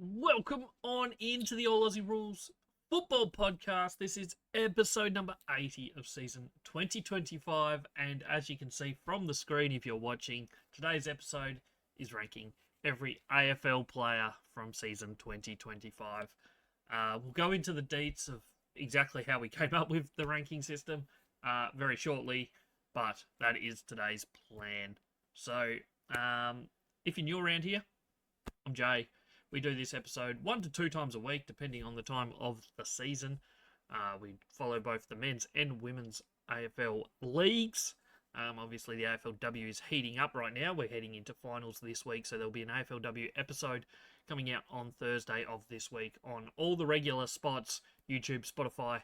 Welcome on into the All Aussie Rules Football Podcast. This is episode number 80 of season 2025. And as you can see from the screen, if you're watching, today's episode is ranking every AFL player from season 2025. We'll go into the deets of exactly how we came up with the ranking system very shortly, but that is today's plan. So, if you're new around here, I'm Jay. We do this episode 1 to 2 times a week, depending on the time of the season. We follow both the men's and women's AFL leagues. Obviously, the AFLW is heating up right now. We're heading into finals this week, so there'll be an AFLW episode coming out on Thursday of this week on all the regular spots, YouTube, Spotify,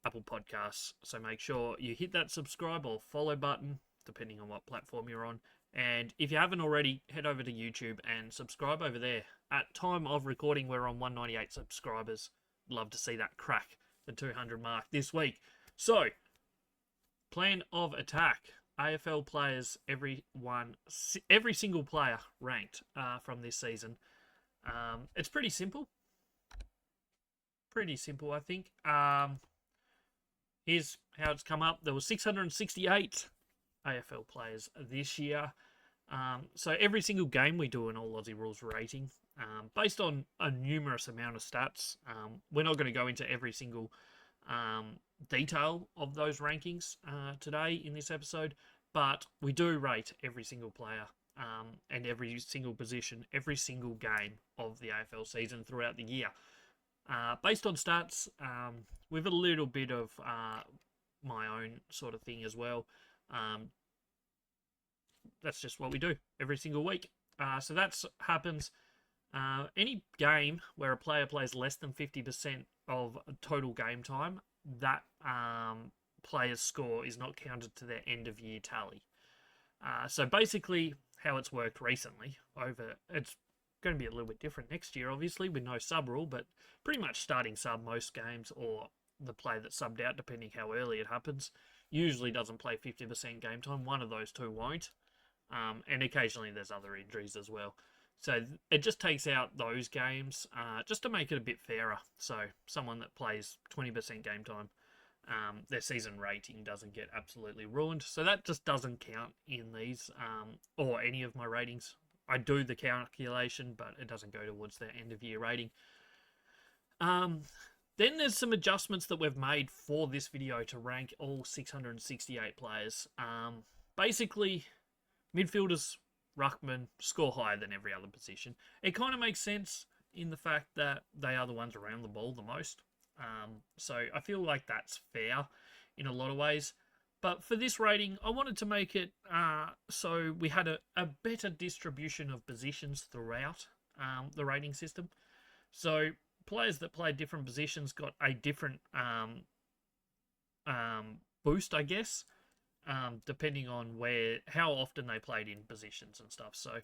Apple Podcasts. So make sure you hit that subscribe or follow button, depending on what platform you're on. And if you haven't already, head over to YouTube and subscribe over there. At time of recording, we're on 198 subscribers. Love to see that crack the 200 mark this week. So, plan of attack. AFL players, every single player ranked from this season. It's pretty simple. I think. Here's how it's come up. There were 668 AFL players this year. So every single game we do an All Aussie Rules rating based on a numerous amount of stats. We're not going to go into every single detail of those rankings today in this episode, but we do rate every single player and every single position, every single game of the AFL season throughout the year. Based on stats, with a little bit of my own sort of thing as well. That's just what we do every single week. So that happens. Any game where a player plays less than 50% of total game time, that player's score is not counted to their end of year tally. So basically, how it's worked recently, it's going to be a little bit different next year, obviously, with no sub rule, but pretty much starting sub most games, or the player that's subbed out, depending how early it happens, usually doesn't play 50% game time. One of those two won't. And occasionally there's other injuries as well. So it just takes out those games just to make it a bit fairer. So someone that plays 20% game time, their season rating doesn't get absolutely ruined. So that just doesn't count in these or any of my ratings. I do the calculation, but it doesn't go towards their end of year rating. Then there's some adjustments that we've made for this video to rank all 668 players. Basically, midfielders, ruckman, score higher than every other position. It kind of makes sense in the fact that they are the ones around the ball the most. So I feel like that's fair in a lot of ways. But for this rating, I wanted to make it so we had a better distribution of positions throughout the rating system. So players that played different positions got a different boost, I guess. Depending on how often they played in positions and stuff. So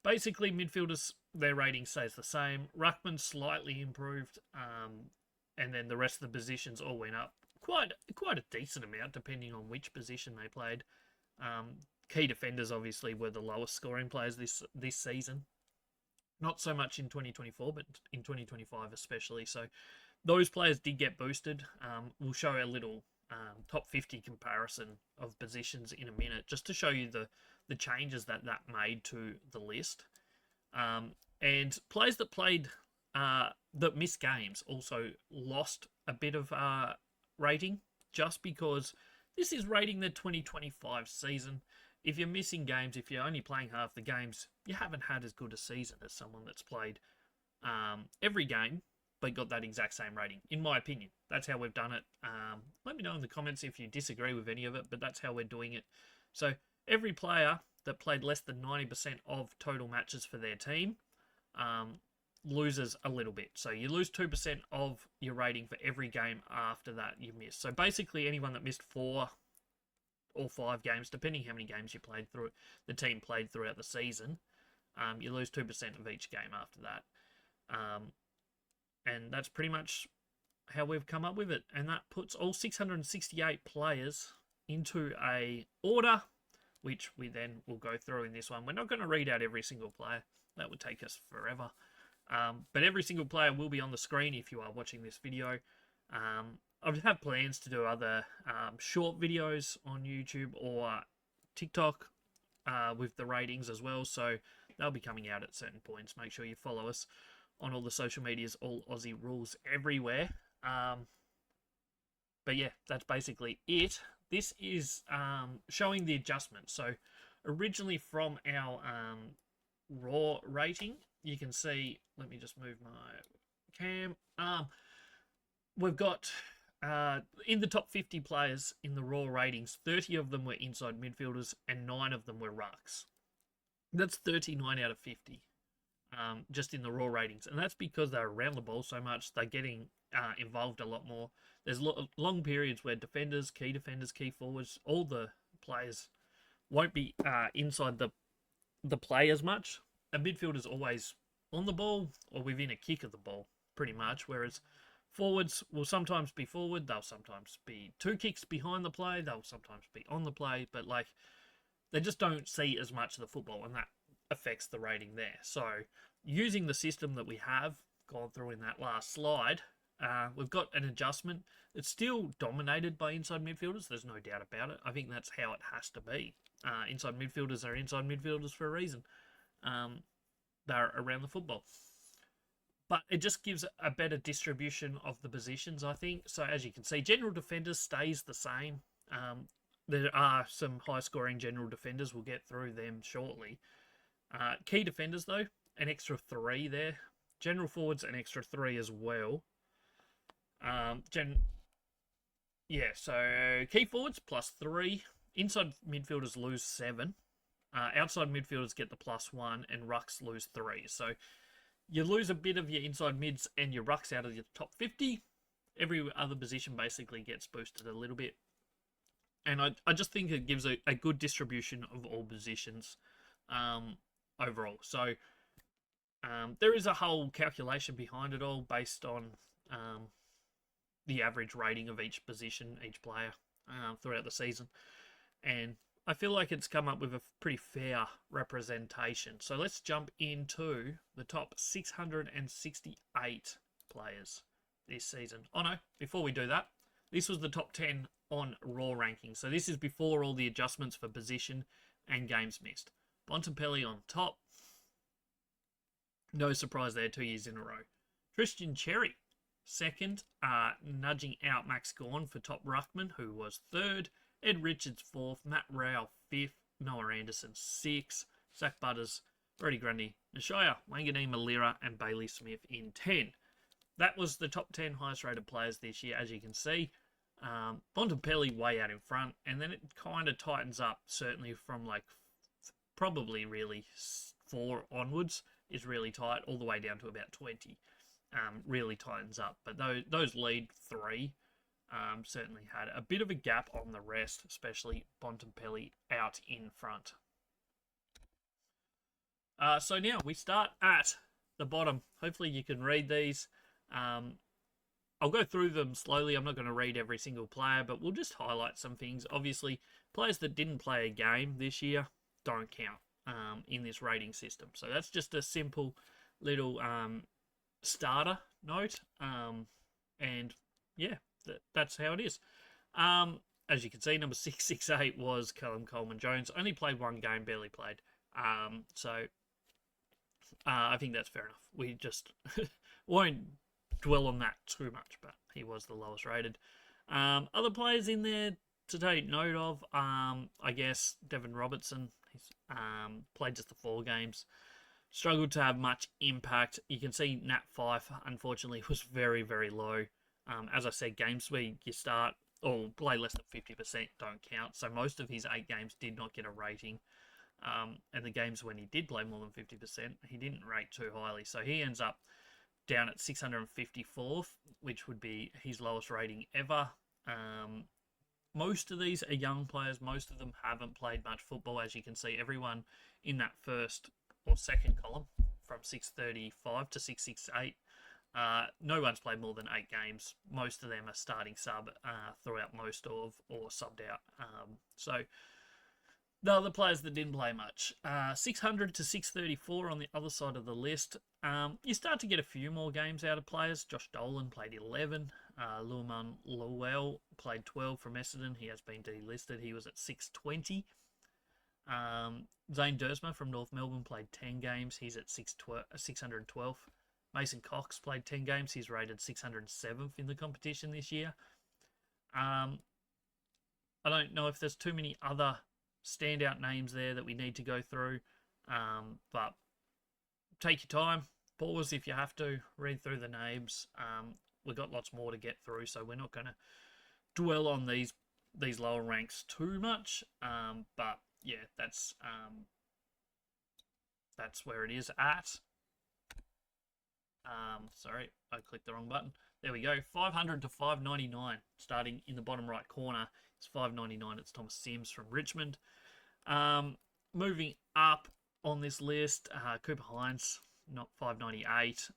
basically, midfielders, their rating stays the same. Ruckman slightly improved, and then the rest of the positions all went up quite a decent amount, depending on which position they played. Key defenders obviously were the lowest scoring players this season. Not so much in 2024, but in 2025 especially. So those players did get boosted. We'll show a little top 50 comparison of positions in a minute, just to show you the changes that made to the list. And players that played that missed games also lost a bit of rating, just because this is rating the 2025 season. If you're missing games, if you're only playing half the games, you haven't had as good a season as someone that's played every game but got that exact same rating, in my opinion. That's how we've done it. Let me know in the comments if you disagree with any of it, but that's how we're doing it. So every player that played less than 90% of total matches for their team loses a little bit. So you lose 2% of your rating for every game after that you miss. So basically anyone that missed 4 or 5 games, depending how many games you played through, the team played throughout the season, you lose 2% of each game after that. And that's pretty much how we've come up with it. And that puts all 668 players into a order, which we then will go through in this one. We're not going to read out every single player. That would take us forever. But every single player will be on the screen if you are watching this video. I have plans to do other short videos on YouTube or TikTok with the ratings as well, so they'll be coming out at certain points. Make sure you follow us on all the social medias, All Aussie Rules everywhere. But yeah, that's basically it. This is showing the adjustments. So originally from our raw rating, you can see, let me just move my cam. We've got in the top 50 players in the raw ratings, 30 of them were inside midfielders and 9 of them were rucks. That's 39 out of 50 just in the raw ratings. And that's because they're around the ball so much, they're getting involved a lot more. There's long periods where defenders, key forwards, all the players won't be inside the play as much. A midfielder's always on the ball or within a kick of the ball, pretty much, whereas forwards will sometimes be forward, they'll sometimes be 2 kicks behind the play, they'll sometimes be on the play, but like they just don't see as much of the football, and that affects the rating there. So using the system that we have gone through in that last slide, we've got an adjustment. It's still dominated by inside midfielders, there's no doubt about it. I think that's how it has to be. Inside midfielders are inside midfielders for a reason. They're around the football. But it just gives a better distribution of the positions, I think. So as you can see, general defenders stays the same. There are some high-scoring general defenders. We'll get through them shortly. Key defenders, though, an extra 3 there. General forwards, an extra 3 as well. So key forwards, +3. Inside midfielders lose 7. Outside midfielders get the +1, and rucks lose 3. So you lose a bit of your inside mids and your rucks out of your top 50. Every other position basically gets boosted a little bit. And I just think it gives a good distribution of all positions overall. So there is a whole calculation behind it all based on the average rating of each position, each player throughout the season. And I feel like it's come up with a pretty fair representation. So let's jump into the top 668 players this season. Oh no, before we do that, this was the top 10 on Raw ranking. So this is before all the adjustments for position and games missed. Bontempelli on top. No surprise there, 2 years in a row. Tristan Cherry, second, nudging out Max Gawn for top ruckman, who was third. Ed Richards 4th, Matt Rao 5th, Noah Anderson 6th, Zach Butters, Brody Grundy, Nashaya, Wanganeen Malira, and Bailey Smith in 10. That was the top 10 highest rated players this year, as you can see. Bontempelli way out in front, and then it kind of tightens up, certainly from like probably really 4 onwards is really tight, all the way down to about 20. Really tightens up, but those lead 3 certainly had a bit of a gap on the rest, especially Bontempelli out in front. So now we start at the bottom. Hopefully you can read these. I'll go through them slowly. I'm not going to read every single player, but we'll just highlight some things. Obviously, players that didn't play a game this year don't count in this rating system. So that's just a simple little starter note. And yeah, that's how it is. As you can see, number 668 was Callum Coleman-Jones. Only played 1 game, barely played. So I think that's fair enough. We just won't dwell on that too much, but he was the lowest rated. Other players in there to take note of, I guess Devon Robertson. He's played just the 4 games. Struggled to have much impact. You can see Nat Fife, unfortunately, was very, very low. As I said, games where you start or play less than 50% don't count. So most of his 8 games did not get a rating. And the games when he did play more than 50%, he didn't rate too highly. So he ends up down at 654th, which would be his lowest rating ever. Most of these are young players. Most of them haven't played much football. As you can see, everyone in that first or second column from 635 to 668, no one's played more than 8 games. Most of them are starting sub throughout most of or subbed out. So The other players that didn't play much, 600 to 634 on the other side of the list. You start to get a few more games out of players. Josh Dolan played 11. Luaman Lowell played 12 from Essendon. He has been delisted. He was at 620. Zane Dersma from North Melbourne played 10 games. He's at 612. Mason Cox played 10 games. He's rated 607th in the competition this year. I don't know if there's too many other standout names there that we need to go through, but take your time, pause if you have to, read through the names. We've got lots more to get through, so we're not going to dwell on these lower ranks too much. But yeah, that's where it is at. Sorry, I clicked the wrong button. There we go. 500 to 599, starting in the bottom right corner. It's 599. It's Thomas Sims from Richmond. Moving up on this list, Cooper Hines, not 598.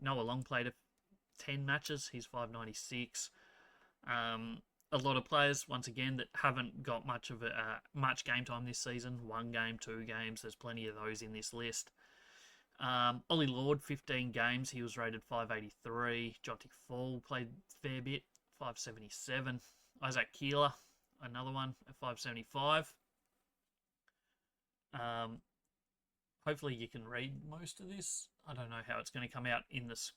Noah Long played 10 matches. He's 596. A lot of players, once again, that haven't got much game time this season. 1 game, 2 games. There's plenty of those in this list. Ollie Lord, 15 games. He was rated 583. Jonty Fall played a fair bit, 577. Isaac Keeler, another one at 575. Hopefully you can read most of this. I don't know how it's going to come out in this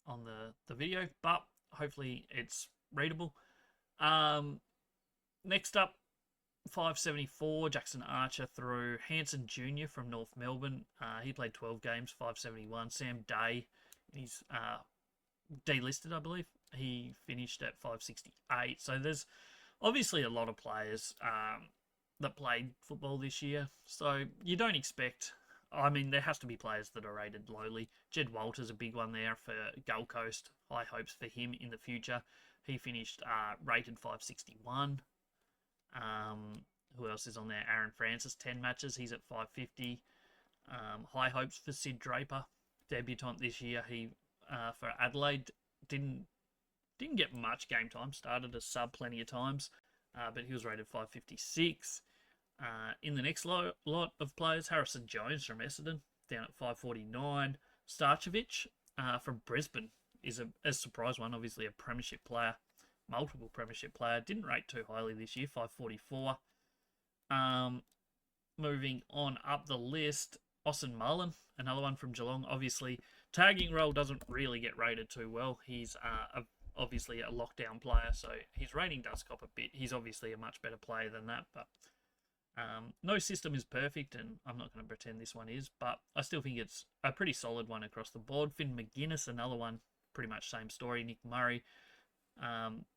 on the video, but hopefully it's readable. Next up, 574, Jackson Archer through Hanson Jr. from North Melbourne. He played 12 games, 571. Sam Day, he's delisted, I believe. He finished at 568. So there's obviously a lot of players that played football this year. So you don't expect... I mean, there has to be players that are rated lowly. Jed Walter's a big one there for Gold Coast. High hopes for him in the future. He finished rated 561. Who else is on there? Aaron Francis, 10 matches. He's at 550. High hopes for Sid Draper, debutant this year. He for Adelaide didn't get much game time. Started a sub plenty of times, but he was rated 556. In the next lot of players, Harrison Jones from Essendon down at 549. Starcevic from Brisbane is a surprise one. Obviously a premiership player. Multiple premiership player. Didn't rate too highly this year, 544. Moving on up the list, Austin Mullen, another one from Geelong. Obviously, tagging role doesn't really get rated too well. He's obviously a lockdown player, so his rating does cop a bit. He's obviously a much better player than that, but no system is perfect, and I'm not going to pretend this one is, but I still think it's a pretty solid one across the board. Finn McGuinness, another one, pretty much same story. Nick Murray.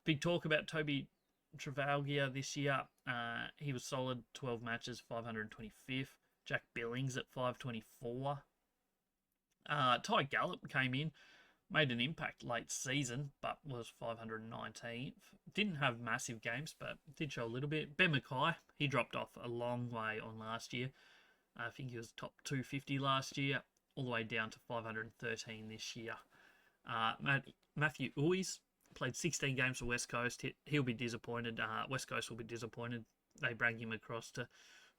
Big talk about Toby Travaglia this year. He was solid, 12 matches, 525th. Jack Billings at 524. Ty Gallup came in, made an impact late season, but was 519th. Didn't have massive games, but did show a little bit. Ben Mackay, he dropped off a long way on last year. I think he was top 250 last year, all the way down to 513 this year. Matthew Uys played 16 games for West Coast. He'll be disappointed. West Coast will be disappointed. They bring him across to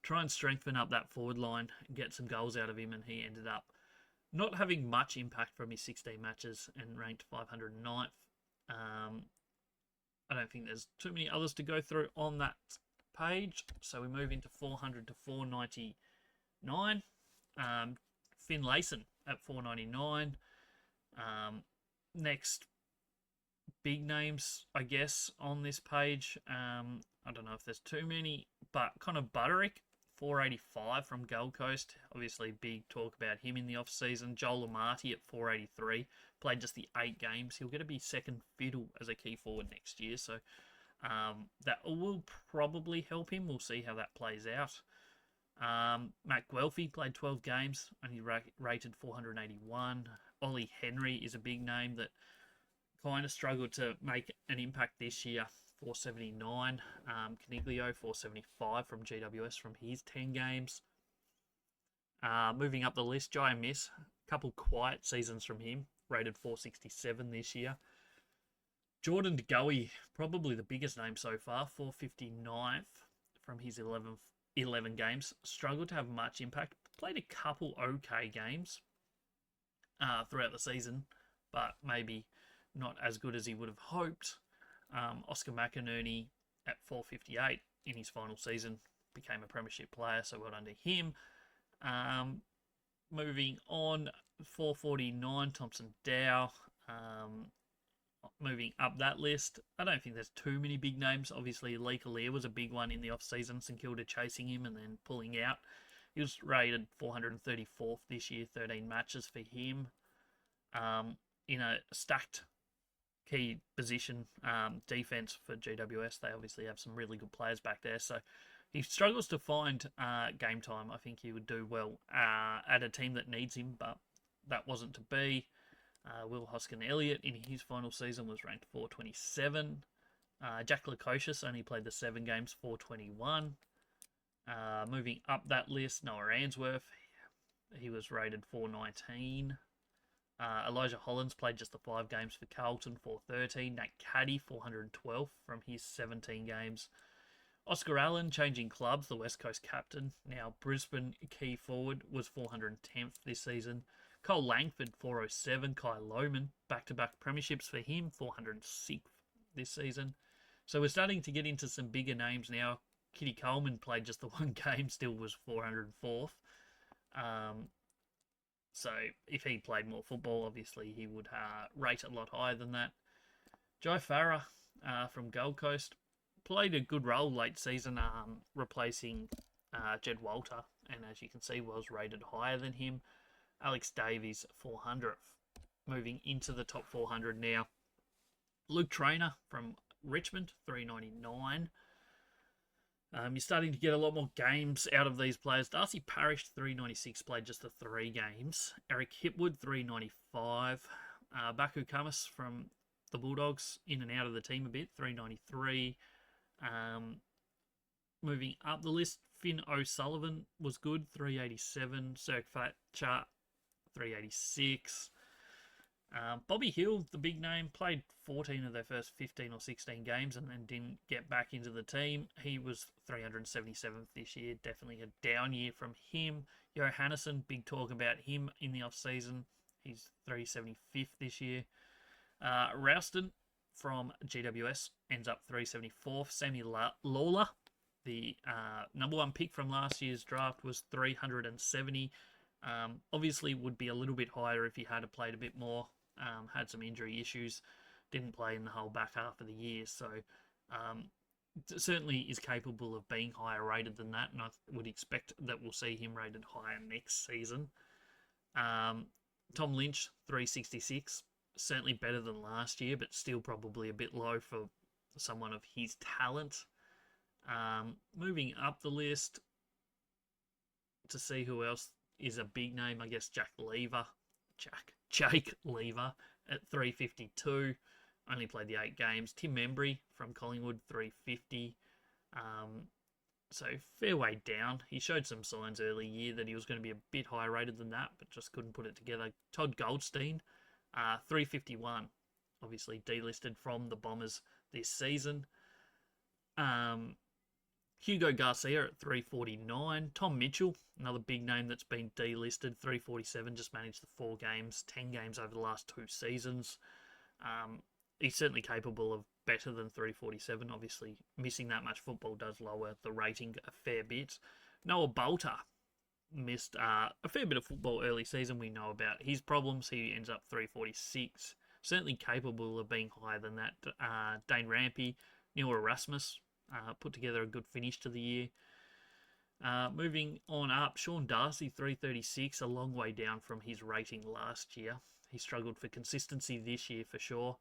try and strengthen up that forward line and get some goals out of him, and he ended up not having much impact from his 16 matches and ranked 509th. I don't think there's too many others to go through on that page, so we move into 400 to 499. Finn Layson at 499. Next big names, I guess, on this page. I don't know if there's too many, but Connor Butterick, 485 from Gold Coast. Obviously, big talk about him in the off-season. Joel Amartey at 483. Played just the 8 games. He'll get to be second fiddle as a key forward next year, so that will probably help him. We'll see how that plays out. Matt Guelphy played 12 games, only rated 481. Ollie Henry is a big name that kind of struggled to make an impact this year, 479. Caniglio, 475 from GWS from his 10 games. Moving up the list, Jai Miss, a couple quiet seasons from him, rated 467 this year. Jordan De Goey, probably the biggest name so far, 459th from his 11 games. Struggled to have much impact. Played a couple okay games throughout the season, but maybe not as good as he would have hoped. Oscar McInerney at 458 in his final season became a premiership player, so well done to him. Moving on, 449, Thompson Dow. Moving up that list, I don't think there's too many big names. Obviously, Lee Collier was a big one in the off-season, St Kilda chasing him and then pulling out. He was rated 434th this year, 13 matches for him. In a stacked key position defense for GWS, they obviously have some really good players back there. So he struggles to find game time. I think he would do well at a team that needs him, but that wasn't to be. Will Hoskin-Elliott in his final season was ranked 427. Jack Lukosius only played the 7 games, 421. Moving up that list, Noah Answorth, he was rated 419. Elijah Hollins played just the 5 games for Carlton, 413. Nat Caddy, 412 from his 17 games. Oscar Allen changing clubs, the West Coast captain, now Brisbane key forward, was 410th this season. Cole Langford, 407. Kai Lohman, back-to-back premierships for him, 406th this season. So we're starting to get into some bigger names now. Kitty Coleman played just the 1 game, still was 404th. So if he played more football, obviously he would rate a lot higher than that. Jai Farah from Gold Coast played a good role late season, replacing Jed Walter, and as you can see, was rated higher than him. Alex Davies, 400th. Moving into the top 400 now. Luke Traynor from Richmond, 399. You're starting to get a lot more games out of these players. Darcy Parish, 396, played just the 3 games. Eric Hipwood, 395. Baku Kamas from the Bulldogs, in and out of the team a bit, 393. Moving up the list, Finn O'Sullivan was good, 387. Cirque Thatcher, 386. Bobby Hill, the big name, played 14 of their first 15 or 16 games and then didn't get back into the team. He was 377th this year, definitely a down year from him. Johannesen, big talk about him in the off-season. He's 375th this year. Rouston from GWS ends up 374th. Sammy Lawler, the number 1 pick from last year's draft, was 370. Obviously would be a little bit higher if he had played a bit more. Had some injury issues, didn't play in the whole back half of the year, so certainly is capable of being higher rated than that, and I would expect that we'll see him rated higher next season. Tom Lynch, 366, certainly better than last year, but still probably a bit low for someone of his talent. Moving up the list to see who else is a big name, I guess Jake Lever at 352. Only played the 8 games. Tim Membry from Collingwood, 350. So fair way down. He showed some signs early year that he was going to be a bit higher rated than that, but just couldn't put it together. Todd Goldstein, 351. Obviously delisted from the Bombers this season. Hugo Garcia at 349. Tom Mitchell, another big name that's been delisted, 347, just managed the 4 games, 10 games over the last 2 seasons. He's certainly capable of better than 347. Obviously, missing that much football does lower the rating a fair bit. Noah Bolter missed a fair bit of football early season. We know about his problems. He ends up 346. Certainly capable of being higher than that. Dane Rampy, Neil Erasmus, put together a good finish to the year. Moving on up, Sean Darcy, 336, a long way down from his rating last year. He struggled for consistency this year for sure.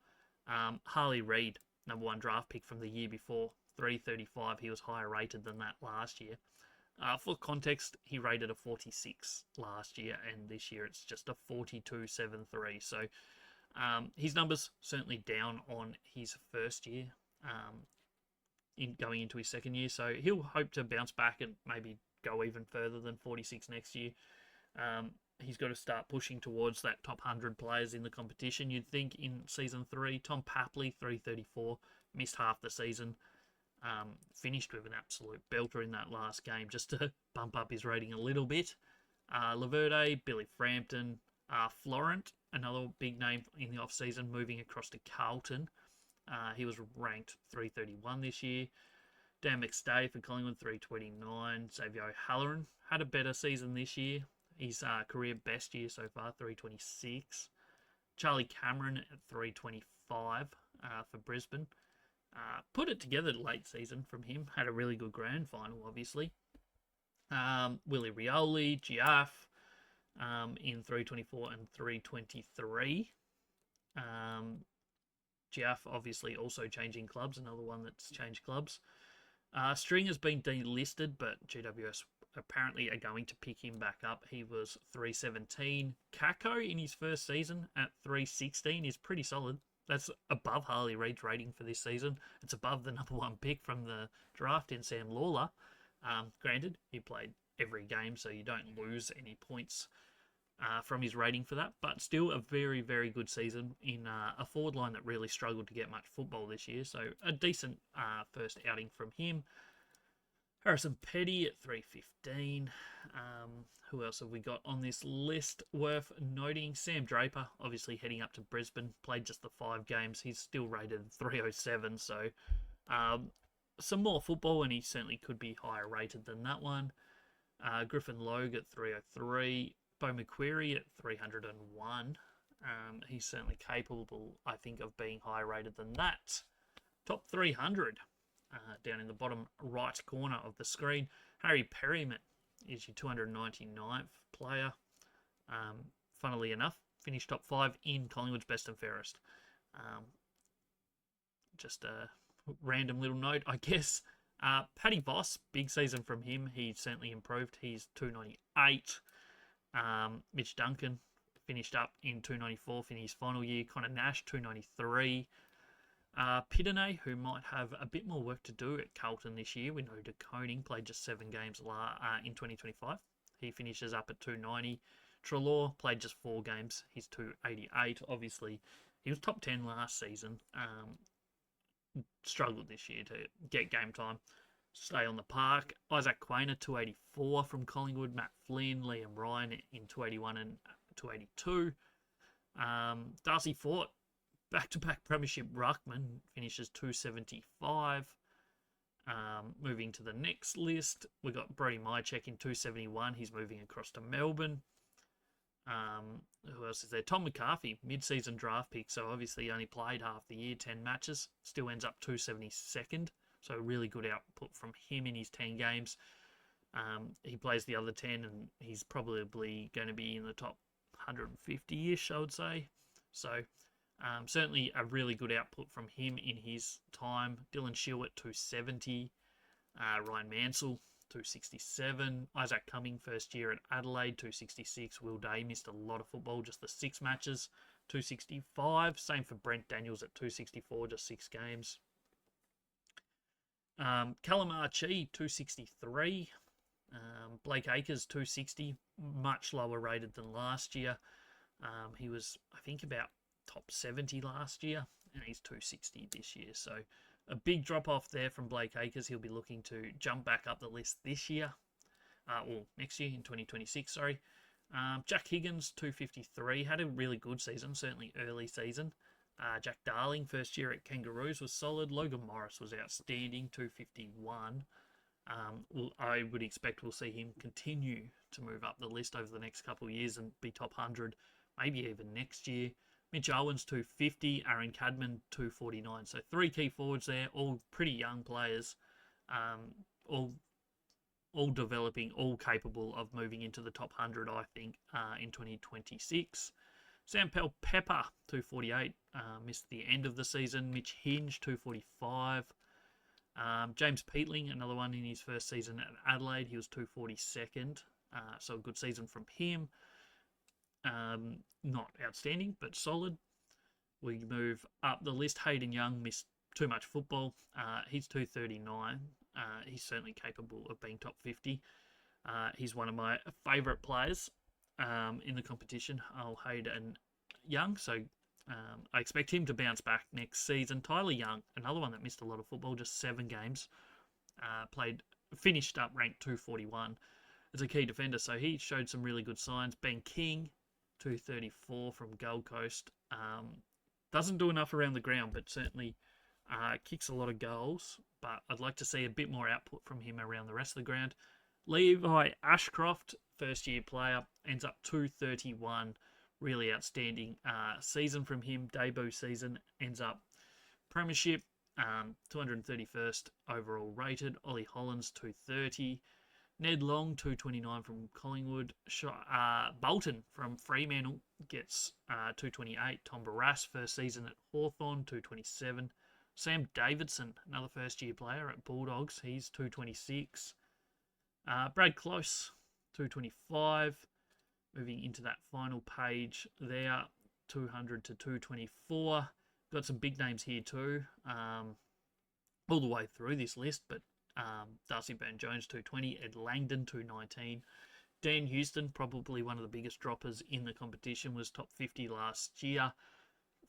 Harley Reid, number 1 draft pick from the year before, 335. He was higher rated than that last year. For context, he rated a 46 last year, and this year it's just a 42.73. So his numbers certainly down on his first year. In going into his second year, so he'll hope to bounce back and maybe go even further than 46 next year. He's got to start pushing towards that top 100 players in the competition, you'd think, in season 3. Tom Papley, 334, missed half the season. Finished with an absolute belter in that last game just to bump up his rating a little bit. Laverde, Billy Frampton, Florent, another big name in the off-season, moving across to Carlton. He was ranked 331 this year. Dan McStay for Collingwood, 329. Xavier O'Halloran had a better season this year. His career best year so far, 326. Charlie Cameron at 325 for Brisbane. Put it together late season from him. Had a really good grand final, obviously. Willie Rioli, Giaff in 324 and 323. Giaff obviously also changing clubs, another one that's changed clubs. String has been delisted, but GWS apparently are going to pick him back up. He was 317. Kako in his first season at 316 is pretty solid. That's above Harley Reid's rating for this season. It's above the number one pick from the draft in Sam Lawler. Granted, he played every game, so you don't lose any points from his rating for that, but still a very, very good season in a forward line that really struggled to get much football this year, so a decent first outing from him. Harrison Petty at 315. Who else have we got on this list worth noting? Sam Draper, obviously heading up to Brisbane, played just the 5 games. He's still rated 307, so some more football, and he certainly could be higher rated than that one. Griffin Logue at 303. Bo McQuarrie at 301. He's certainly capable, I think, of being higher rated than that. Top 300, down in the bottom right corner of the screen. Harry Perryman is your 299th player. Funnily enough, finished top 5 in Collingwood's best and fairest. Just a random little note, I guess. Paddy Voss, big season from him. He certainly improved. He's 298. Mitch Duncan finished up in 294 in his final year. Connor Nash, 293. Pitane, who might have a bit more work to do at Carlton this year. We know De Koning played just 7 games in 2025. He finishes up at 290. Treloar played just 4 games. He's 288. Obviously, he was top 10 last season. Struggled this year to get game time. Stay on the park. Isaac Quainer, 284 from Collingwood. Matt Flynn, Liam Ryan in 281 and 282. Darcy Fort, back-to-back premiership ruckman, finishes 275. Moving to the next list, we got Brody Mychek in 271. He's moving across to Melbourne. Who else is there? Tom McCarthy, mid-season draft pick, so obviously he only played half the year, 10 matches. Still ends up 272nd. So really good output from him in his 10 games. He plays the other 10, and he's probably going to be in the top 150-ish, I would say. So certainly a really good output from him in his time. Dylan Shield at 270. Ryan Mansell, 267. Isaac Cumming, first year at Adelaide, 266. Will Day missed a lot of football, just the 6 matches, 265. Same for Brent Daniels at 264, just 6 games. Callum Archie, 263. Blake Acres, 260. Much lower rated than last year. He was, I think, about top 70 last year, and he's 260 this year. So a big drop-off there from Blake Acres. He'll be looking to jump back up the list this year. Or next year, in 2026, sorry. Jack Higgins, 253. Had a really good season, certainly early season. Jack Darling, first year at Kangaroos, was solid. Logan Morris was outstanding, 251. I would expect we'll see him continue to move up the list over the next couple of years and be top 100, maybe even next year. Mitch Owens, 250. Aaron Cadman, 249. So 3 key forwards there, all pretty young players, all developing, all capable of moving into the top 100, I think, in 2026. Sam Pepper, 248, missed the end of the season. Mitch Hinge, 245. James Peatling, another one in his first season at Adelaide. He was 242nd, so a good season from him. Not outstanding, but solid. We move up the list. Hayden Young missed too much football. He's 239. He's certainly capable of being top 50. He's one of my favourite players in the competition. Hayden Young, so I expect him to bounce back next season. Tyler Young, another one that missed a lot of football, just 7 games. Finished up ranked 241 as a key defender, so he showed some really good signs. Ben King, 234 from Gold Coast. Doesn't do enough around the ground, but certainly kicks a lot of goals. But I'd like to see a bit more output from him around the rest of the ground. Levi Ashcroft, first-year player, ends up 231. Really outstanding season from him. Debut season, ends up premiership, 231st overall rated. Ollie Hollands, 230. Ned Long, 229 from Collingwood. Bolton from Fremantle gets 228. Tom Barras, first season at Hawthorn, 227. Sam Davidson, another first-year player at Bulldogs, he's 226. Brad Close, 225. Moving into that final page there, 200 to 224. Got some big names here too, all the way through this list, but Darcy Byrne-Jones, 220. Ed Langdon, 219. Dan Houston, probably one of the biggest droppers in the competition, was top 50 last year.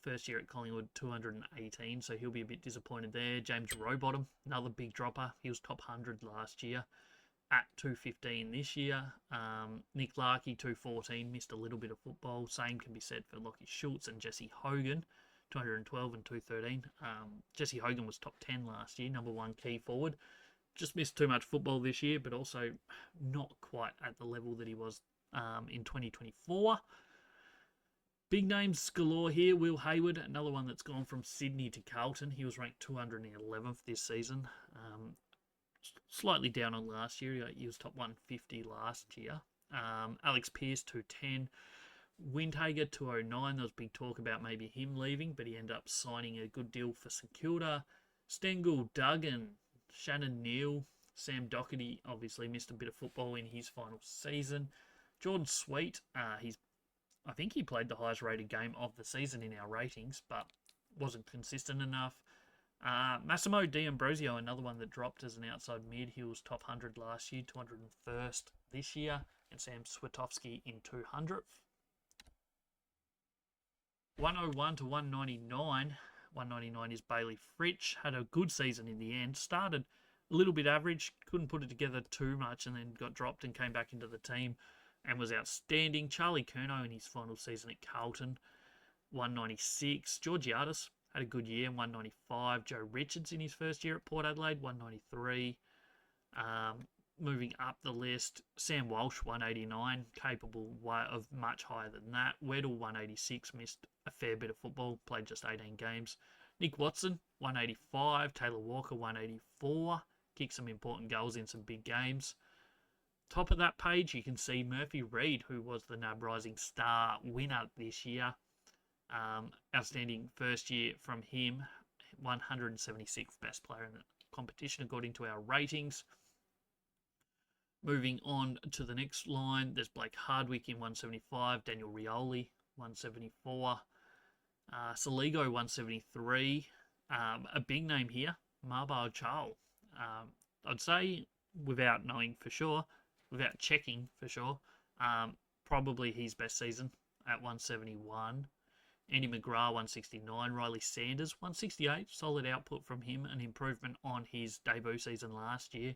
First year at Collingwood, 218, so he'll be a bit disappointed there. James Rowbottom, another big dropper. He was top 100 last year at 215 this year. Nick Larkey, 214, missed a little bit of football. Same can be said for Lockie Schultz and Jesse Hogan, 212 and 213. Jesse Hogan was top 10 last year, number 1 key forward. Just missed too much football this year, but also not quite at the level that he was in 2024. Big names galore here. Will Hayward, another one that's gone from Sydney to Carlton. He was ranked 211th this season. Slightly down on last year. He was top 150 last year. Alex Pearce, 210. Windhager, 209. There was big talk about maybe him leaving, but he ended up signing a good deal for St Kilda. Stengel, Duggan, Shannon Neal, Sam Doherty obviously missed a bit of football in his final season. Jordan Sweet, I think he played the highest rated game of the season in our ratings, but wasn't consistent enough. Massimo D'Ambrosio, another one that dropped as an outside mid. He was top 100 last year, 201st this year, and Sam Swiatkowski in 200th. 101 to 199. 199 is Bailey Fritsch. Had a good season in the end. Started a little bit average, couldn't put it together too much, and then got dropped and came back into the team and was outstanding. Charlie Curnow in his final season at Carlton, 196. Georgiadis had a good year, 195. Joe Richards in his first year at Port Adelaide, 193. Moving up the list, Sam Walsh, 189, capable of much higher than that. Weddle, 186, missed a fair bit of football, played just 18 games. Nick Watson, 185. Taylor Walker, 184. Kicked some important goals in some big games. Top of that page, you can see Murphy Reid, who was the NAB Rising Star winner this year. Outstanding first year from him. 176th best player in the competition according to our ratings. Moving on to the next line, there's Blake Hardwick in 175, Daniel Rioli, 174, Saligo, 173. A big name here, Marbal Chal. I'd say, without knowing for sure, without checking for sure, probably his best season at 171. Andy McGrath, 169. Riley Sanders, 168. Solid output from him, an improvement on his debut season last year.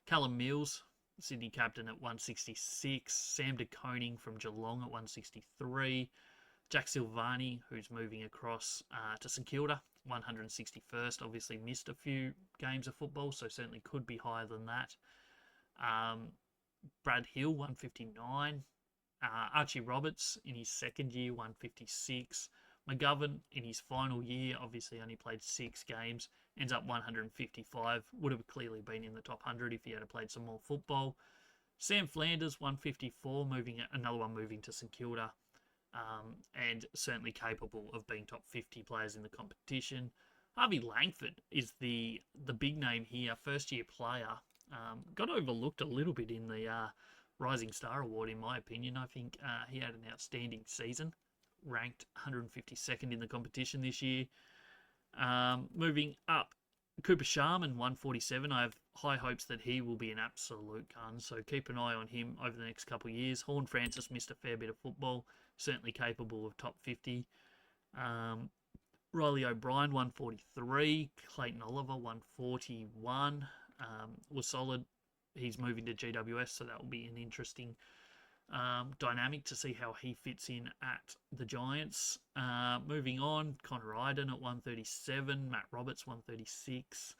Callum Mills, Sydney captain, at 166. Sam de Koning from Geelong at 163. Jack Silvani, who's moving across to St Kilda, 161st. Obviously missed a few games of football, so certainly could be higher than that. Brad Hill, 159. Archie Roberts in his second year, 156. McGovern in his final year, obviously only played 6 games, ends up 155. Would have clearly been in the top 100 if he had played some more football. Sam Flanders, 154, another one moving to St Kilda, and certainly capable of being top 50 players in the competition. Harvey Langford is the big name here, first year player. Got overlooked a little bit in the Rising Star Award, in my opinion. I think he had an outstanding season, ranked 152nd in the competition this year. Moving up, Cooper Sharman, 147. I have high hopes that he will be an absolute gun, so keep an eye on him over the next couple of years. Horn Francis missed a fair bit of football, certainly capable of top 50. Riley O'Brien, 143. Clayton Oliver, 141. Was solid. He's moving to GWS, so that will be an interesting dynamic to see how he fits in at the Giants. Moving on, Connor Iden at 137. Matt Roberts, 136.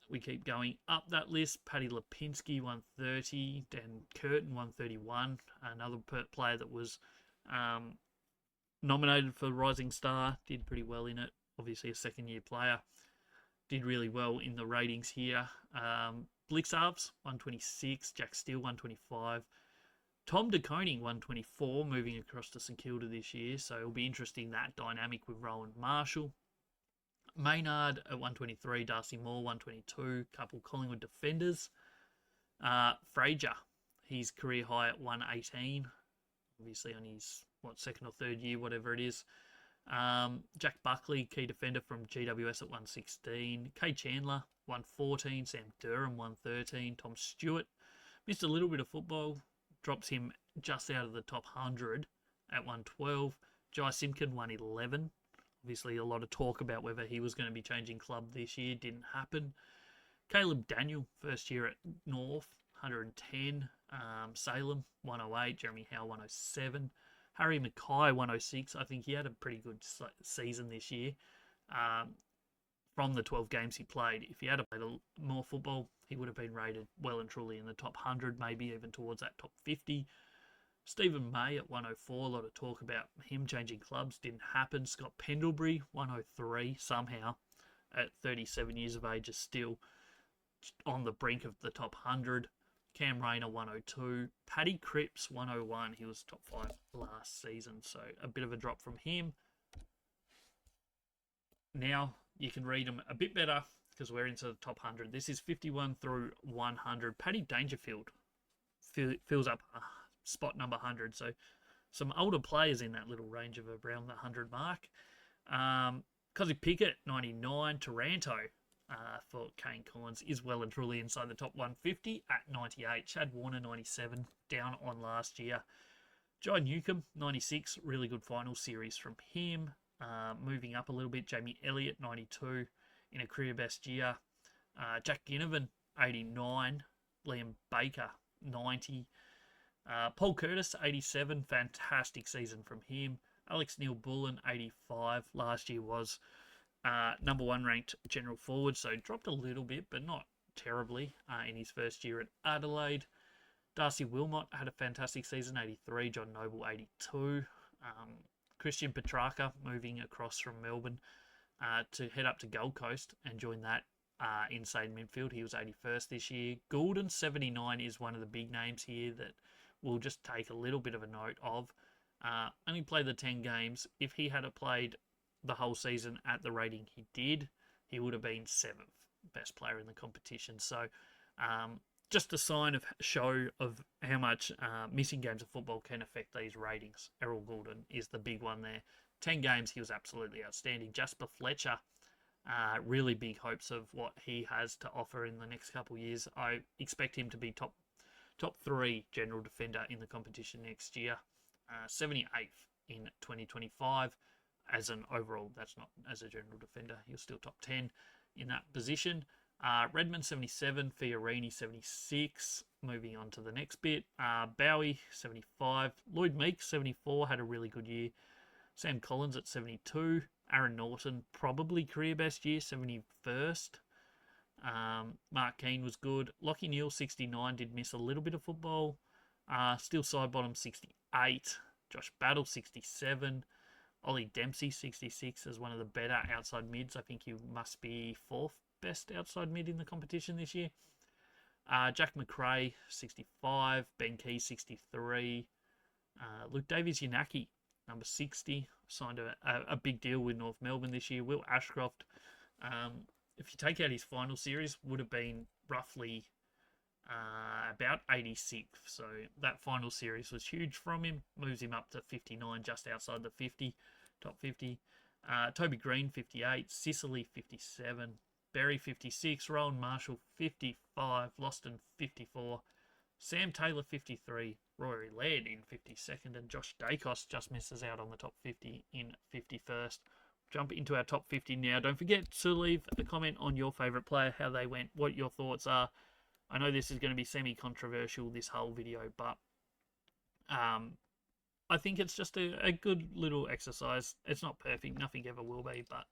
We keep going up that list. Paddy Lipinski, 130. Dan Curtin, 131. Another player that was nominated for Rising Star. Did pretty well in it. Obviously a second-year player. Did really well in the ratings here. Blixarves, 126. Jack Steele, 125. Tom De Koning, 124, moving across to St Kilda this year. So it'll be interesting, that dynamic with Rowan Marshall. Maynard at 123, Darcy Moore 122, couple Collingwood defenders. Fraser, his career high at 118, obviously on his second or third year, whatever it is. Jack Buckley, key defender from GWS at 116. Kay Chandler 114, Sam Durham 113, Tom Stewart missed a little bit of football, drops him just out of the top 100 at 112. Jai Simpkin 111. Obviously, a lot of talk about whether he was going to be changing club this year. Didn't happen. Caleb Daniel, first year at North, 110. Salem, 108. Jeremy Howe, 107. Harry Mackay, 106. I think he had a pretty good season this year. From the 12 games he played, if he had played more football, he would have been rated well and truly in the top 100, maybe even towards that top 50. Stephen May at 104, a lot of talk about him changing clubs, didn't happen. Scott Pendlebury, 103, somehow, at 37 years of age, is still on the brink of the top 100. Cam Rayner, 102. Paddy Cripps, 101. He was top 5 last season, so a bit of a drop from him. Now, you can read them a bit better because we're into the top 100. This is 51 through 100. Paddy Dangerfield fills up spot number 100. So some older players in that little range of around the 100 mark. Cozzy Pickett, 99. Taranto for Kane Collins is well and truly inside the top 150 at 98. Chad Warner, 97, down on last year. Jai Newcomb, 96. Really good final series from him. Moving up a little bit, Jamie Elliott, 92 in a career best year. Jack Ginnivan, 89. Liam Baker, 90. Paul Curtis, 87. Fantastic season from him. Alex Neil-Bullen, 85. Last year was number 1 ranked general forward, so dropped a little bit, but not terribly in his first year at Adelaide. Darcy Wilmot had a fantastic season, 83. John Noble, 82. Christian Petrarca moving across from Melbourne to head up to Gold Coast and join that inside midfield. He was 81st this year. Goulden, 79, is one of the big names here that we'll just take a little bit of a note of. Only played the 10 games. If he had played the whole season at the rating he did, he would have been 7th best player in the competition. So just a show of how much missing games of football can affect these ratings. Errol Goulden is the big one there. 10 games, he was absolutely outstanding. Jasper Fletcher, really big hopes of what he has to offer in the next couple of years. I expect him to be top 3 general defender in the competition next year. 78th in 2025 as an overall. That's not as a general defender. He's still top 10 in that position. Redmond, 77. Fiorini, 76. Moving on to the next bit. Bowie, 75. Lloyd Meeks, 74. Had a really good year. Sam Collins at 72. Aaron Norton, probably career best year, 71st. Mark Keane was good. Lachie Neale, 69. Did miss a little bit of football. Still side bottom, 68. Josh Battle, 67. Ollie Dempsey, 66, as one of the better outside mids. I think he must be 4th best outside mid in the competition this year. Jack McRae, 65. Ben Key, 63. Luke Davies-Yanaki, number 60. Signed a big deal with North Melbourne this year. Will Ashcroft, if you take out his final series, would have been roughly about 86th. So that final series was huge from him. Moves him up to 59, just outside the 50, top 50. Toby Green, 58. Sicily, 57. Berry, 56. Rowan Marshall, 55. Loston, 54. Sam Taylor, 53. Rory Laird in 52nd. And Josh Dacos just misses out on the top 50 in 51st. Jump into our top 50 now. Don't forget to leave a comment on your favourite player, how they went, what your thoughts are. I know this is going to be semi-controversial, this whole video, but I think it's just a good little exercise. It's not perfect. Nothing ever will be, but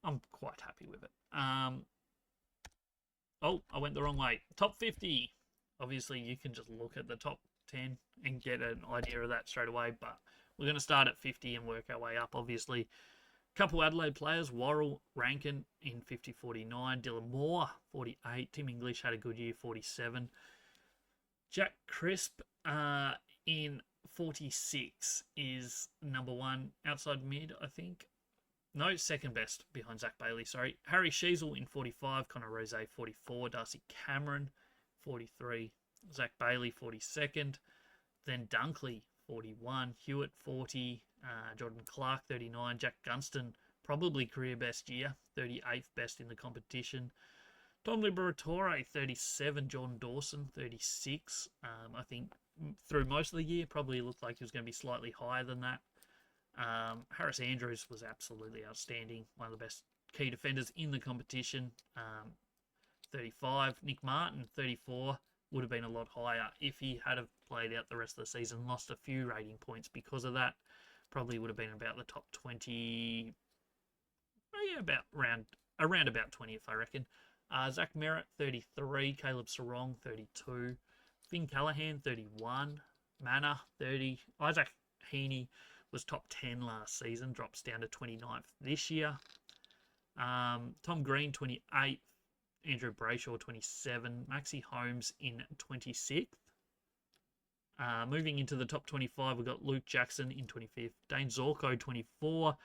I'm quite happy with it. Oh, I went the wrong way. Top 50. Obviously, you can just look at the top 10 and get an idea of that straight away, but we're going to start at 50 and work our way up, obviously. Couple Adelaide players, Worrell, Rankin in 50-49, Dylan Moore, 48, Tim English had a good year, 47. Jack Crisp in 46 is number one outside mid, I think. No, second best behind Zach Bailey, sorry. Harry Sheasel in 45, Connor Rose 44, Darcy Cameron 43, Zach Bailey 42nd, then Dunkley 41, Hewitt 40, Jordan Clark 39, Jack Gunston probably career best year, 38th best in the competition. Tom Liberatore 37, Jordan Dawson 36. I think through most of the year probably looked like he was going to be slightly higher than that. Harris Andrews was absolutely outstanding, one of the best key defenders in the competition. 35, Nick Martin 34. Would have been a lot higher if he had have played out the rest of the season, lost a few rating points because of that. Probably would have been about the top 20, around about 20th, I reckon. Zach Merritt, 33, Caleb Sarong, 32, Finn Callahan, 31, Manna, 30, Isaac Heaney was top 10 last season, drops down to 29th this year. Tom Green, 28, Andrew Brayshaw, 27. Maxi Holmes in 26th. Moving into the top 25, we've got Luke Jackson in 25th. Dane Zorko, 24.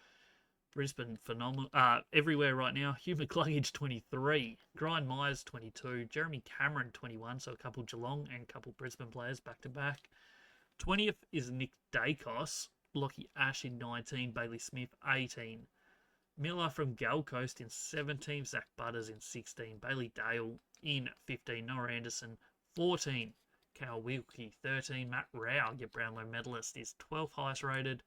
Brisbane, phenomenal. Everywhere right now. Hugh McCluggage, 23. Brian Myers, 22. Jeremy Cameron, 21. So a couple Geelong and a couple Brisbane players back to back. 20th is Nick Dacos. Lockie Ash in 19. Bailey Smith, 18. Miller from Gold Coast in 17, Zach Butters in 16, Bailey Dale in 15, Noah Anderson 14, Cal Wilkie 13, Matt Rao, your Brownlow medalist, is 12th highest rated,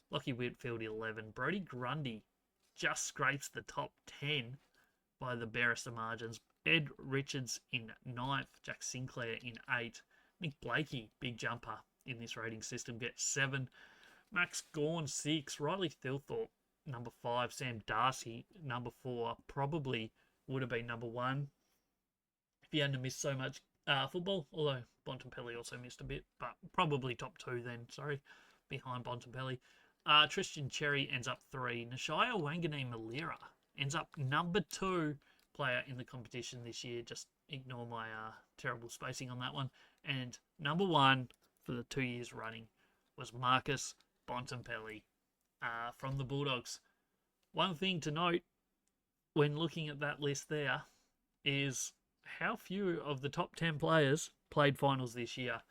Lockie Whitfield 11, Brody Grundy just scrapes the top 10 by the barest of margins, Ed Richards in 9th, Jack Sinclair in 8, Nick Blakey, big jumper in this rating system, gets 7, Max Gawn 6, Riley Thilthorpe number 5, Sam Darcy, number 4, probably would have been number 1 if he hadn't missed so much football, although Bontempelli also missed a bit, but probably top 2 then, sorry, behind Bontempelli. Tristan Cherry ends up 3. Nashia Wangane Malira ends up number 2 player in the competition this year. Just ignore my terrible spacing on that one. And number 1 for the 2 years running was Marcus Bontempelli. From the Bulldogs. One thing to note when looking at that list there is how few of the top 10 players played finals this year.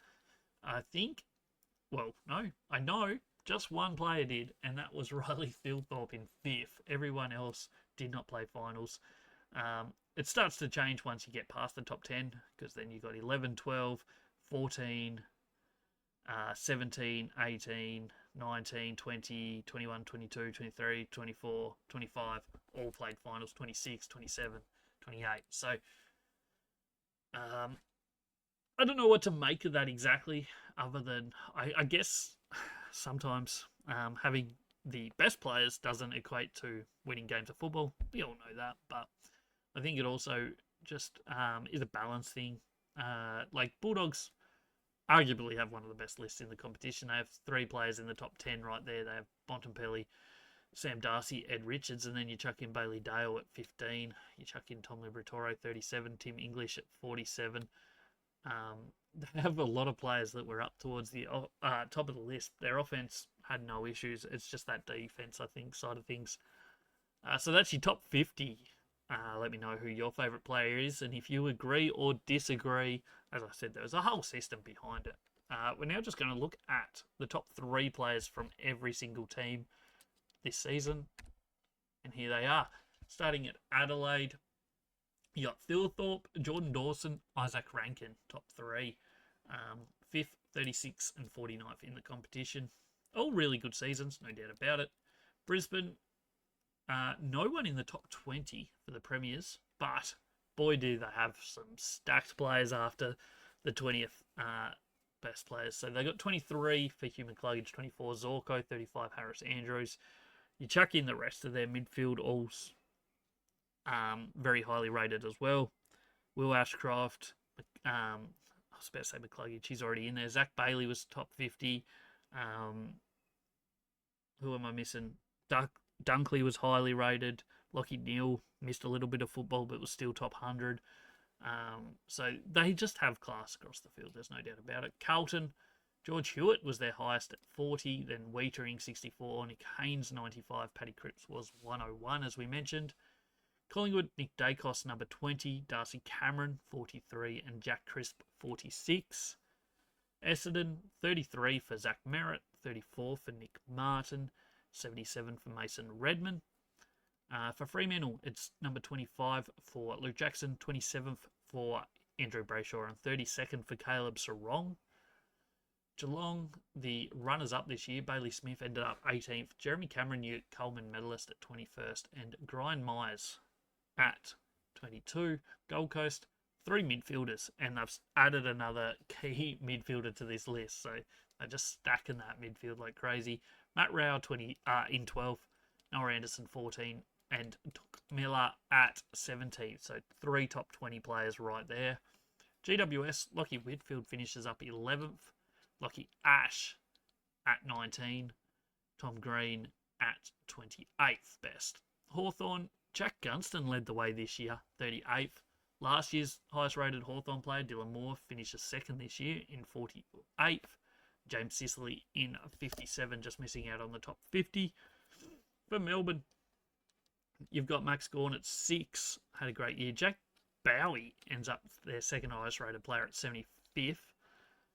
I know just one player did, and that was Riley Thilthorpe in 5th. Everyone else did not play finals. It starts to change once you get past the top 10, because then you've got 11, 12, 14, 17, 18, 19, 20, 21, 22, 23, 24, 25, all played finals, 26, 27, 28. So, I don't know what to make of that exactly, other than, I guess, sometimes having the best players doesn't equate to winning games of football. We all know that, but I think it also just is a balance thing. Like Bulldogs arguably have one of the best lists in the competition. They have 3 players in the top 10 right there. They have Bontempelli, Sam Darcy, Ed Richards, and then you chuck in Bailey Dale at 15. You chuck in Tom Liberatore, 37, Tim English at 47. They have a lot of players that were up towards the top of the list. Their offense had no issues. It's just that defense, I think, side of things. So that's your top 50. Let me know who your favourite player is, and if you agree or disagree. As I said, there's a whole system behind it. We're now just going to look at the top 3 players from every single team this season. And here they are. Starting at Adelaide, you got Thilthorpe, Jordan Dawson, Isaac Rankin, top 3. 5th, 36th and 49th in the competition. All really good seasons, no doubt about it. Brisbane, no one in the top 20 for the Premiers, but boy do they have some stacked players after the 20th best players. So they got 23 for Hugh McCluggage, 24 Zorko, 35 Harris Andrews. You chuck in the rest of their midfield, all very highly rated as well. Will Ashcroft, I was about to say McCluggage, he's already in there. Zach Bailey was top 50. Who am I missing? Dunkley was highly rated. Lockie Neal missed a little bit of football, but was still top 100. So they just have class across the field. There's no doubt about it. Carlton, George Hewitt was their highest at 40. Then Waitering 64. Nick Haynes 95. Paddy Cripps was 101, as we mentioned. Collingwood, Nick Dacos number 20. Darcy Cameron 43. And Jack Crisp 46. Essendon 33 for Zach Merritt. 34 for Nick Martin. 77 for Mason Redman. For Fremantle, it's number 25 for Luke Jackson, 27th for Andrew Brayshaw, and 32nd for Caleb Sarong. Geelong, the runners-up this year, Bailey Smith ended up 18th. Jeremy Cameron, Coleman medalist at 21st, and Brian Myers at 22. Gold Coast, 3 midfielders, and they've added another key midfielder to this list, so they're just stacking that midfield like crazy. Matt Rao in 12th, Noah Anderson 14, and Took Miller at 17. So 3 top 20 players right there. GWS, Lockie Whitfield finishes up 11th. Lockie Ash at 19. Tom Green at 28th best. Hawthorn, Jack Gunston led the way this year, 38th. Last year's highest rated Hawthorn player, Dylan Moore, finishes 2nd this year in 48th. James Sicily in 57, just missing out on the top 50. For Melbourne, you've got Max Gawn at 6, had a great year. Jack Bowie ends up their 2nd highest rated player at 75th.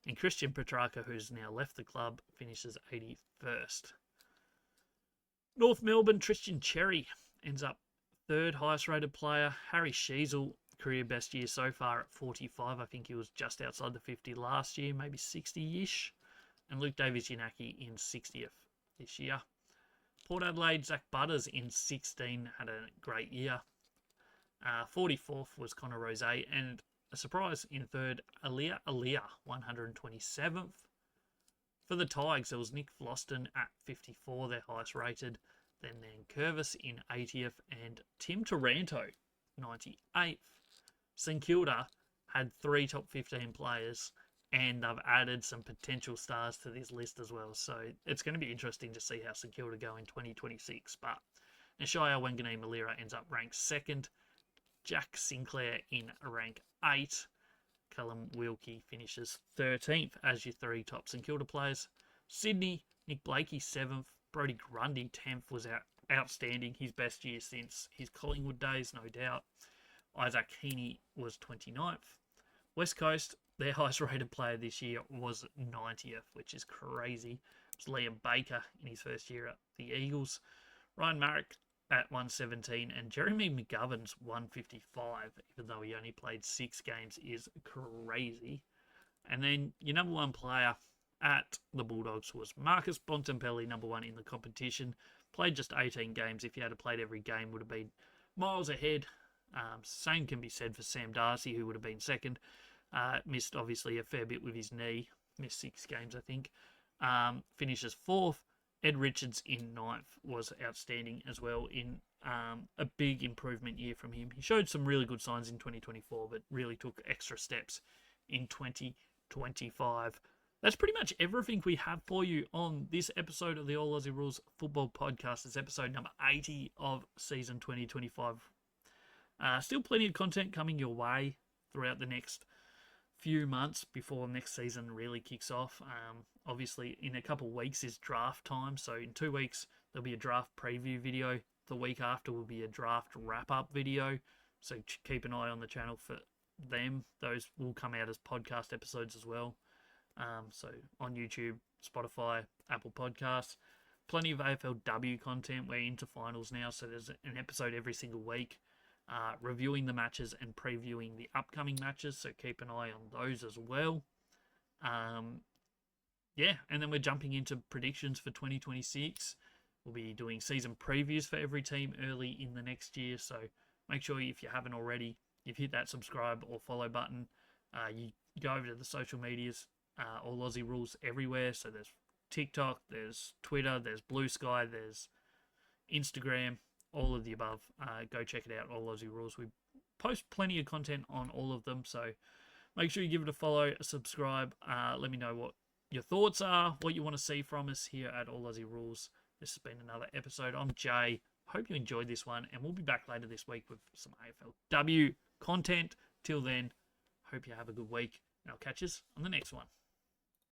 And Christian Petrarca, who's now left the club, finishes 81st. North Melbourne, Tristan Cherry ends up 3rd highest rated player. Harry Sheasel, career best year so far at 45. I think he was just outside the 50 last year, maybe 60-ish. And Luke Davies-Yanaki in 60th this year. Port Adelaide, Zach Butters in 16 had a great year. 44th was Connor Rose, and a surprise in 3rd, Alia 127th. For the Tigers, there was Nick Floston at 54, their highest rated. Then Curvis in 80th, and Tim Taranto, 98th. St Kilda had 3 top 15 players, and they've added some potential stars to this list as well. So it's going to be interesting to see how St Kilda go in 2026. But Nashaya Wanganeen Malira ends up ranked 2nd. Jack Sinclair in rank 8. Callum Wilkie finishes 13th as your 3 top St Kilda players. Sydney, Nick Blakey 7th. Brodie Grundy 10th was outstanding. His best year since his Collingwood days, no doubt. Isaac Heaney was 29th. West Coast, their highest rated player this year was 90th, which is crazy. It was Liam Baker in his first year at the Eagles. Ryan Marrick at 117 and Jeremy McGovern's 155, even though he only played 6 games, is crazy. And then your number 1 player at the Bulldogs was Marcus Bontempelli, number 1 in the competition. Played just 18 games. If he had played every game, would have been miles ahead. Same can be said for Sam Darcy, who would have been 2nd. Missed, obviously, a fair bit with his knee. Missed 6 games, I think. Finishes 4th. Ed Richards in 9th was outstanding as well in a big improvement year from him. He showed some really good signs in 2024, but really took extra steps in 2025. That's pretty much everything we have for you on this episode of the All Aussie Rules Football Podcast. It's episode number 80 of season 2025. Still plenty of content coming your way throughout the next few months before next season really kicks off. Obviously, in a couple of weeks is draft time. So in 2 weeks, there'll be a draft preview video. The week after will be a draft wrap-up video. So keep an eye on the channel for them. Those will come out as podcast episodes as well. So on YouTube, Spotify, Apple Podcasts. Plenty of AFLW content. We're into finals now, so there's an episode every single week. Reviewing the matches and previewing the upcoming matches, so keep an eye on those as well. Yeah, and then we're jumping into predictions for 2026. We'll be doing season previews for every team early in the next year. So make sure if you haven't already, you've hit that subscribe or follow button. You go over to the social medias, All Aussie Rules everywhere. So there's TikTok, there's Twitter, there's Blue Sky, there's Instagram, all of the above. Go check it out, All Aussie Rules. We post plenty of content on all of them. So make sure you give it a follow, a subscribe. Let me know what your thoughts are, what you want to see from us here at All Aussie Rules. This has been another episode. I'm Jay. Hope you enjoyed this one, and we'll be back later this week with some AFLW content. Till then, hope you have a good week, and I'll catch us on the next one.